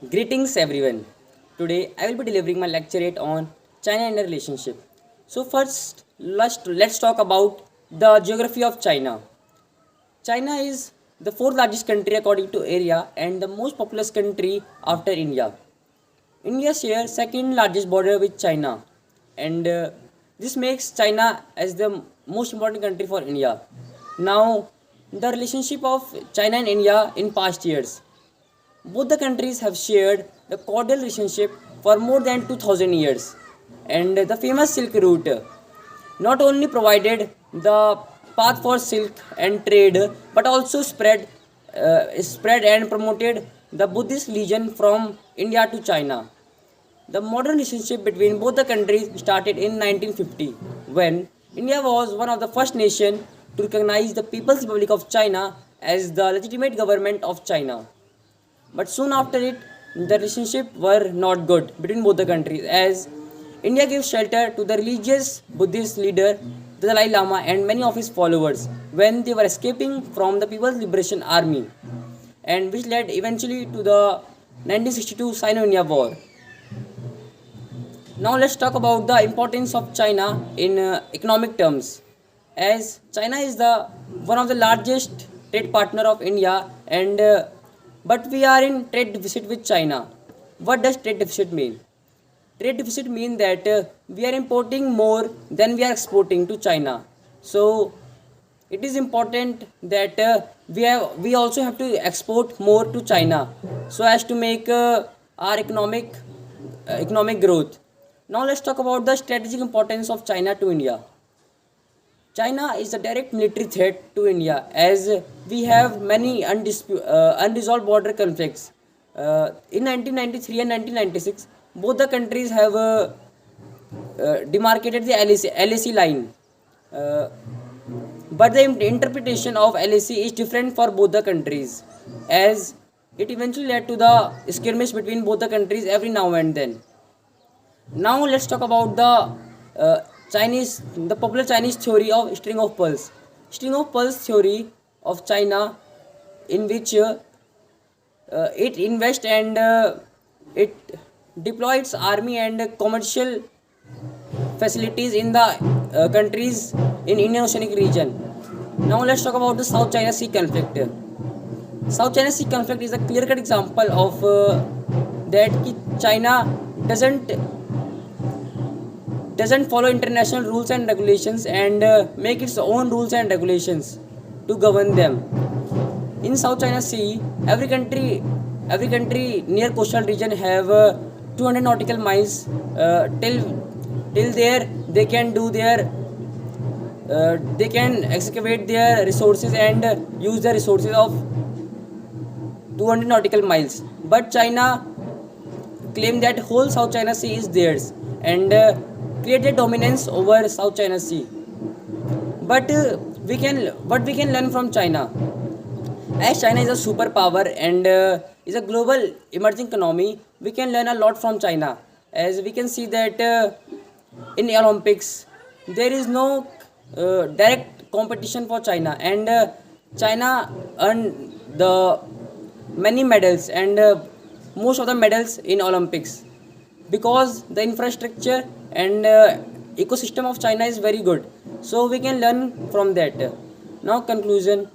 Greetings everyone. Today I will be delivering my lecturate on China and the relationship. So first let's talk about the geography of China. China is the fourth largest country according to area and the most populous country after India. India shares second largest border with China and this makes China as the most important country for India. Now the relationship of China and India in past years. Both the countries have shared the cordial relationship for more than 2000 years. And the famous Silk Route not only provided the path for silk and trade but also spread and promoted the Buddhist religion from India to China. The modern relationship between both the countries started in 1950 when India was one of the first nations to recognize the People's Republic of China as the legitimate government of China. But soon after it, the relationship were not good between both the countries as India gave shelter to the religious Buddhist leader the Dalai Lama and many of his followers when they were escaping from the People's Liberation Army and which led eventually to the 1962 Sino-India War. Now let's talk about the importance of China in economic terms. As China is the one of the largest trade partner of India, and but we are in trade deficit with China. What does trade deficit mean? Trade deficit means that we are importing more than we are exporting to China. So it is important that we also have to export more to China so as to make our economic growth. Now let's talk about the strategic importance of China to India. China is a direct military threat to India as we have many unresolved border conflicts. In 1993 and 1996, both the countries have demarcated the LAC line. Uh, but the interpretation of LAC is different for both the countries as it eventually led to the skirmish between both the countries every now and then. Now let's talk about the popular Chinese theory of string of pearls. String of pearls theory of China, in which it invests and it deploys army and commercial facilities in the countries in Indian Oceanic region. Now let's talk about the South China Sea conflict. South China Sea conflict is a clear-cut example of that China doesn't doesn't follow international rules and regulations and make its own rules and regulations to govern them. In South China Sea, every country near coastal region have 200 nautical miles till there they can excavate their resources and use the resources of 200 nautical miles. But China claim that whole South China Sea is theirs and create a dominance over South China Sea. But we can learn from China. As China is a superpower and is a global emerging economy, we can learn a lot from China. As we can see that in the Olympics, there is no direct competition for China, and China earned the many medals and most of the medals in Olympics because the infrastructure and ecosystem of China is very good. So we can learn from that. Now conclusion.